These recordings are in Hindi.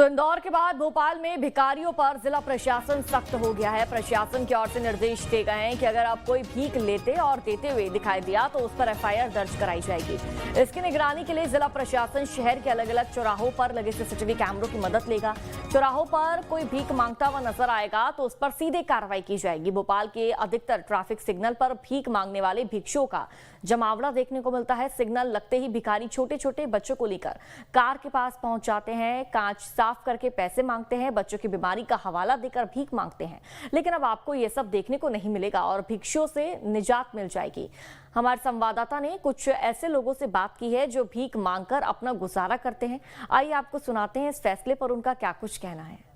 तो इंदौर के बाद भोपाल में भिखारियों पर जिला प्रशासन सख्त हो गया है। प्रशासन की ओर से निर्देश दिए गए हैं कि अगर आप कोई भीख लेते और देते हुए दिखाई दिया तो उस पर एफआईआर दर्ज कराई जाएगी। इसकी निगरानी के लिए जिला प्रशासन शहर के अलग अलग चौराहों पर लगे सीसीटीवी कैमरों की मदद लेगा। चौराहों पर कोई भीख मांगता हुआ नजर आएगा तो उस पर सीधे कार्रवाई की जाएगी। भोपाल के अधिकतर ट्रैफिक सिग्नल पर भीख मांगने वाले भिक्षुओं का जमावड़ा देखने को मिलता है। सिग्नल लगते ही भिखारी छोटे छोटे बच्चों को लेकर कार के पास पहुंच जाते हैं, कांच साफ करके पैसे मांगते हैं, बच्चों की बीमारी का हवाला देकर भीख मांगते हैं। लेकिन अब आपको ये सब देखने को नहीं मिलेगा और भिक्षुओं से निजात मिल जाएगी। हमारे संवाददाता ने कुछ ऐसे लोगों से बात की है जो भीख मांगकर अपना गुजारा करते हैं। आइए आपको सुनाते हैं इस फैसले पर उनका क्या कुछ कहना है।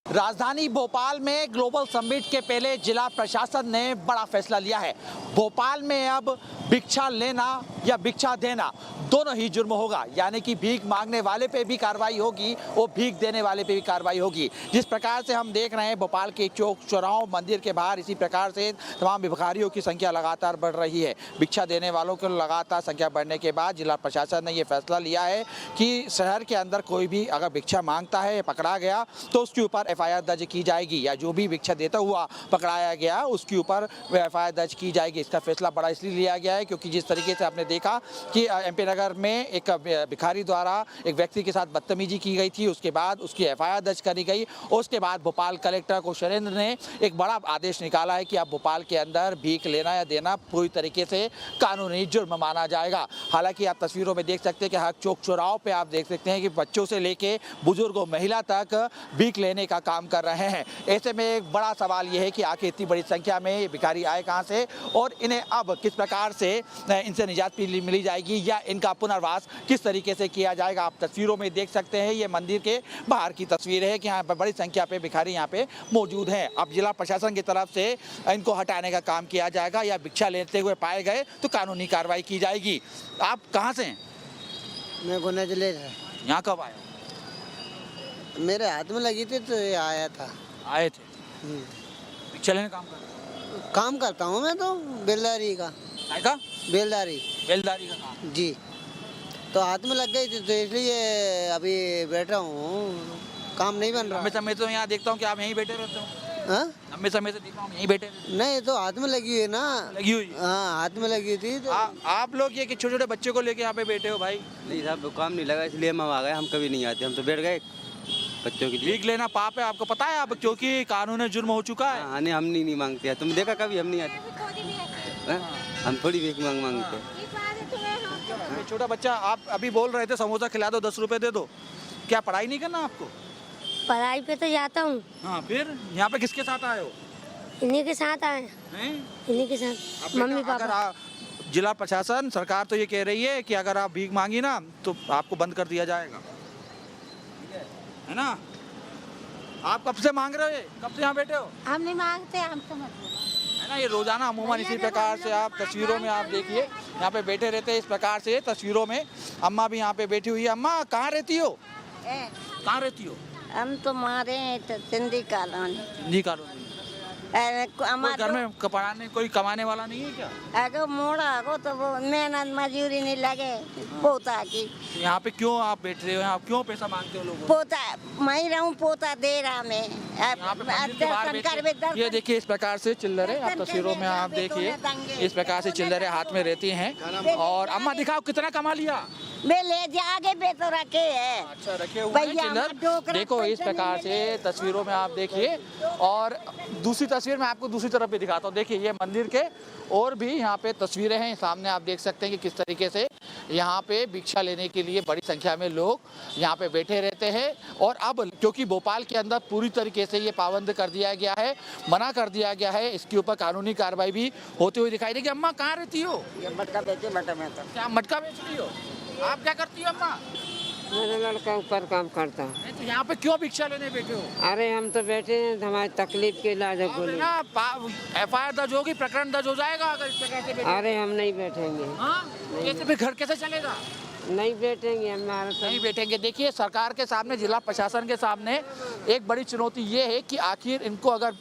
राजधानी भोपाल में ग्लोबल समिट के पहले जिला प्रशासन ने बड़ा फैसला लिया है। भोपाल में अब भिक्षा लेना या भिक्षा देना दोनों ही जुर्म होगा, यानी कि भीख मांगने वाले पे भी कार्रवाई होगी और भीख देने वाले पे भी कार्रवाई होगी। जिस प्रकार से हम देख रहे हैं भोपाल के चौक चौराहों मंदिर के बाहर, इसी प्रकार से तमाम भिखारियों की संख्या लगातार बढ़ रही है। भिक्षा देने वालों की लगातार संख्या बढ़ने के बाद जिला प्रशासन ने यह फैसला लिया है कि शहर के अंदर कोई भी अगर भिक्षा मांगता है, पकड़ा गया तो उसके ऊपर एफआईआर दर्ज की जाएगी, या जो भी भिक्षा देता हुआ पकड़ाया गया उसके ऊपर एफआईआर दर्ज की जाएगी। इसका फैसला बड़ा इसलिए लिया गया है क्योंकि जिस तरीके से आपने देखा कि एमपी नगर में एक भिखारी द्वारा एक व्यक्ति के साथ बदतमीजी की गई थी, उसके बाद उसकी एफआईआर दर्ज करी गई। उसके बाद भोपाल कलेक्टर कुशरेंद्र ने एक बड़ा आदेश निकाला है कि अब भोपाल के अंदर भीख लेना या देना पूरी तरीके से कानूनी जुर्म माना जाएगा। हालांकि आप तस्वीरों में देख सकते हैं कि हर चौक चौराहों पे आप देख सकते हैं कि बच्चों से लेके बुजुर्गों महिला तक भीख लेने का काम कर रहे हैं। ऐसे में एक बड़ा सवाल यह है कि आखिर इतनी बड़ी संख्या में भिखारी आए कहां से और इन्हें अब किस प्रकार से इनसे निजात मिली जाएगी या इनका पुनर्वास किस तरीके से किया जाएगा। आप तस्वीरों में देख सकते हैं, ये मंदिर के बाहर की तस्वीर है कि यहाँ पर बड़ी संख्या पे भिखारी यहाँ पे मौजूद हैं। अब जिला प्रशासन की तरफ से इनको हटाने का काम किया जाएगा या भिक्षा लेते हुए पाए गए तो कानूनी कार्रवाई की जाएगी। आप कहाँ से हैं? मैं गुना जिले से। यहाँ कब आए? मेरे हाथ में लगी थी तो ये आया था। आए थे भिक्षा लेने काम करता हूँ मैं तो बेलदारी का। बेलदारी का काम जी। तो हाथ में लग गई थी तो इसलिए अभी बैठा हूँ, काम नहीं बन रहा। मैं तो यहाँ देखता हूँ कि आप यहीं बैठे रहते हो। लंबे समय से देखता हूँ यहीं बैठे। नहीं तो हाथ में लगी हुई है ना। लगी हुई? हाँ हाथ में लगी थी तो आप लोग ये कि छोटे छोटे बच्चे को लेके यहाँ पे बैठे हो भाई? नहीं साहब, काम नहीं लगा इसलिए हम आ गए। हम कभी नहीं आते, हम तो बैठ गए। बच्चों की भीख लेना पाप है, आपको पता है अब, क्योंकि कानून जुर्म हो चुका है। हाँ, नहीं हम नहीं मांगते। तुम देखा कभी? हम नहीं आते। हम थोड़ी भीख मांगते। छोटा बच्चा, आप अभी बोल रहे थे समोसा खिला दो, 10 रुपए दे दो। क्या पढ़ाई नहीं करना आपको? पढ़ाई पे तो जाता हूँ। हाँ, फिर यहाँ पे किसके साथ आए हो? इन्हीं के साथ आए। इन्हीं के साथ मम्मी पापा। जिला प्रशासन सरकार तो ये कह रही है कि अगर आप भीख मांगी ना तो आपको बंद कर दिया जाएगा, है ना? आप कब से मांग रहे हो? कब से यहाँ बैठे हो? हम नहीं मांगते, हम तो मत है ना। ये रोजाना अमूमन इसी प्रकार से आप तस्वीरों में आप देखिए यहाँ पे बैठे रहते हैं। इस प्रकार से तस्वीरों में अम्मा भी यहाँ पे बैठी हुई है। अम्मा कहाँ रहती हो? कहाँ रहती हो? हम तो मारे सिंधी कॉलोनी। सिंधी कॉलोनी। घर में कोई कमाने वाला नहीं है क्या? अगर मोड़ा को तो वो मेहनत मजूरी नहीं लगे पोता की। यहाँ पे क्यों आप बैठ रहे हो? यहाँ क्यों पैसा मांगते हो लोग? पोता मैं रहूँ, पोता दे रहा मैं। ये देखिए इस प्रकार से चिल्लरे, आप तस्वीरों में आप देखिए इस प्रकार से चिल्लरे हाथ में रहती हैं। और अम्मा दिखाओ कितना कमा लिया। मैं ले जाके बे तो रखे है। अच्छा, रखे हुए हैं चिल्लर। देखो इस प्रकार से तस्वीरों में आप देखिए। और दूसरी तस्वीर मैं आपको दूसरी तरफ भी दिखाता हूँ। देखिए ये मंदिर के और भी यहाँ पे तस्वीरें हैं। सामने आप देख सकते हैं कि किस तरीके से यहाँ पे भिक्षा लेने के लिए बड़ी संख्या में लोग यहाँ पे बैठे रहते हैं। और अब क्योंकि भोपाल के अंदर पूरी तरीके से ये पाबंद कर दिया गया है, मना कर दिया गया है, इसके ऊपर कानूनी कार्रवाई भी होती हुई दिखाई देगी। अम्मा कहाँ रहती हो? मटका बेचे मटा में। क्या मटका बेच रही हो? आप क्या करती हो अम्मा? मेरा लड़का ऊपर काम करता है। तो यहाँ पे क्यों भिक्षा लेने बैठे हो? अरे हम तो बैठे हैं, हमारी तकलीफ के इलाज है। एफआईआर दर्ज होगी, प्रकरण दर्ज हो जाएगा अगर इस प्रकार से बैठे। अरे हम नहीं बैठेंगे। कैसे फिर घर कैसे चलेगा? नहीं बैठेंगे, हमारा नहीं बैठेंगे। देखिए सरकार के सामने, जिला प्रशासन के सामने एक बड़ी चुनौती ये है कि आखिर इनको अगर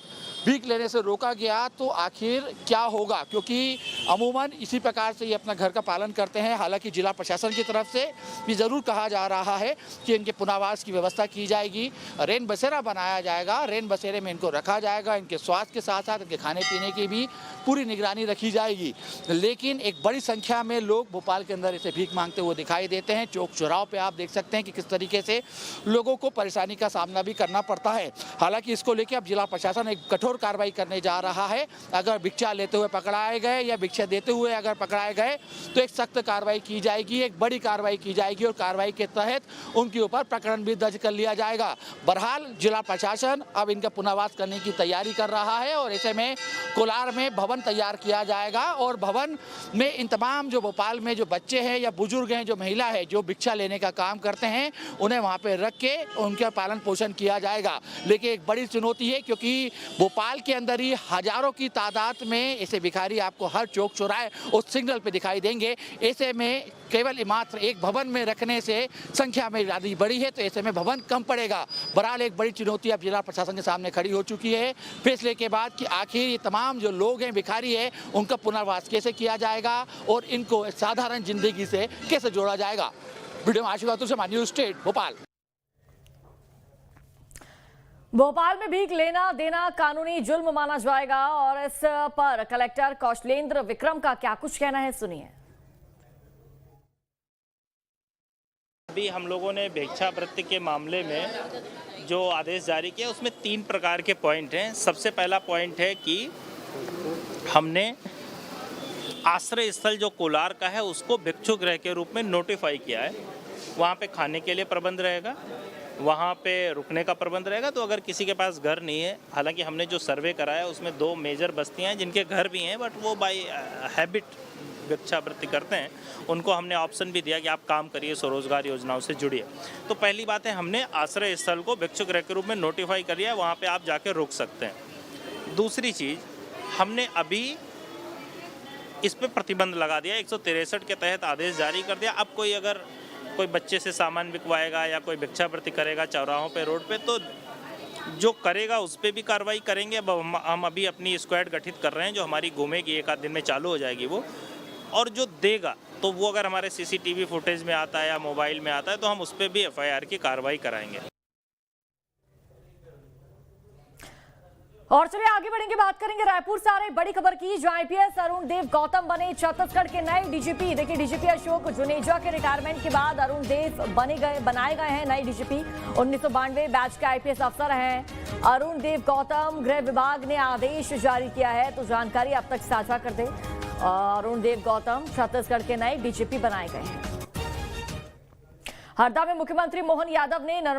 भीख लेने से रोका गया तो आखिर क्या होगा, क्योंकि अमूमन इसी प्रकार से ये अपना घर का पालन करते हैं। हालांकि जिला प्रशासन की तरफ से भी ज़रूर कहा जा रहा है कि इनके पुनर्वास की व्यवस्था की जाएगी, रेन बसेरा बनाया जाएगा, रेन बसेरे में इनको रखा जाएगा, इनके स्वास्थ्य के साथ साथ इनके खाने पीने की भी पूरी निगरानी रखी जाएगी। लेकिन एक बड़ी संख्या में लोग भोपाल के अंदर इसे भीख मांगते हुए दिखाई देते हैं। चौक चौराहों पे आप देख सकते हैं कि किस तरीके से लोगों को परेशानी का सामना भी करना पड़ता है। हालांकि इसको लेकर अब जिला प्रशासन एक कठोर कार्रवाई करने जा रहा है। अगर भिक्षा लेते हुए पकड़ाए गए या भिक्षा देते हुए अगर पकड़ाए गए तो एक सख्त कार्रवाई की जाएगी, एक बड़ी कार्रवाई की जाएगी और कार्रवाई के तहत उनके ऊपर प्रकरण भी दर्ज कर लिया जाएगा। बहरहाल जिला प्रशासन अब इनका पुनर्वास करने की तैयारी कर रहा है और ऐसे में कोलार में भवन तैयार किया जाएगा और भवन में इन तमाम जो भोपाल में जो बच्चे हैं या बुजुर्ग हैं, जो महिला है, जो भिक्षा लेने का काम करते हैं, उन्हें वहाँ पे रख के उनका पालन पोषण किया जाएगा। लेकिन एक बड़ी चुनौती है क्योंकि भोपाल के अंदर ही हजारों की तादाद में ऐसे भिखारी आपको हर चौक चौराहे और सिग्नल पे दिखाई देंगे। ऐसे में केवल मात्र एक भवन में रखने से संख्या में यदि बढ़ी है तो ऐसे में भवन कम पड़ेगा। बहरहाल एक बड़ी चुनौती अब जिला प्रशासन के सामने खड़ी हो चुकी है फैसले के बाद कि आखिर ये तमाम जो लोग हैं, भिखारी है, उनका पुनर्वास कैसे किया जाएगा और इनको साधारण जिंदगी से कैसे जोड़ा जाएगा। वीडियो में आशुतोष से न्यूज़ स्टेट भोपाल। भोपाल में भीख लेना देना कानूनी जुल्म माना जाएगा और इस पर कलेक्टर कौशलेंद्र विक्रम का क्या कुछ कहना है, सुनिए। अभी हम लोगों ने भिक्षावृत्ति के मामले में जो आदेश जारी किया उसमें 3 प्रकार के पॉइंट हैं। सबसे पहला पॉइंट है कि हमने आश्रय स्थल जो कोलार का है उसको भिक्षु गृह के रूप में नोटिफाई किया है। वहाँ पे खाने के लिए प्रबंध रहेगा, वहाँ पे रुकने का प्रबंध रहेगा। तो अगर किसी के पास घर नहीं है, हालांकि हमने जो सर्वे कराया उसमें 2 मेजर बस्तियाँ हैं जिनके घर भी हैं बट वो बाय हैबिट भिक्षावृत्ति करते हैं, उनको हमने ऑप्शन भी दिया कि आप काम करिए, स्वरोजगार योजनाओं से जुड़िए। तो पहली बात है, हमने आश्रय स्थल को भिक्षु गृह के रूप में नोटिफाई कर लिया है, वहाँ पे आप जाके रुक सकते हैं। दूसरी चीज़, हमने अभी इस पे प्रतिबंध लगा दिया, 163 के तहत आदेश जारी कर दिया। अब कोई बच्चे से सामान बिकवाएगा या कोई भिक्षावृत्ति करेगा चौराहों पे, रोड पे, तो जो करेगा उस पर भी कार्रवाई करेंगे। अब हम अभी अपनी स्क्वाड गठित कर रहे हैं जो हमारी घूमेगी, 1 आध दिन में चालू हो जाएगी वो। और जो देगा तो वो अगर हमारे सीसीटीवी फुटेज में आता है या मोबाइल में आता है तो हम उस पर भी एफआईआर की कार्रवाई कराएंगे। और चलिए आगे बढ़ेंगे, बात करेंगे रायपुर से आ रही बड़ी खबर की। जो आईपीएस अरुण देव गौतम बने छत्तीसगढ़ के नए डीजीपी। देखिए, डीजीपी अशोक जुनेजा के रिटायरमेंट के बाद अरुण देव बनाए गए हैं नए डीजीपी। 1992 बैच के आईपीएस अफसर हैं अरुण देव गौतम। गृह विभाग ने आदेश जारी किया है, तो जानकारी अब तक साझा कर दे। अरुण देव गौतम छत्तीसगढ़ के नए डीजीपी बनाए गए हैं। हरदा में मुख्यमंत्री मोहन यादव ने नर्मदा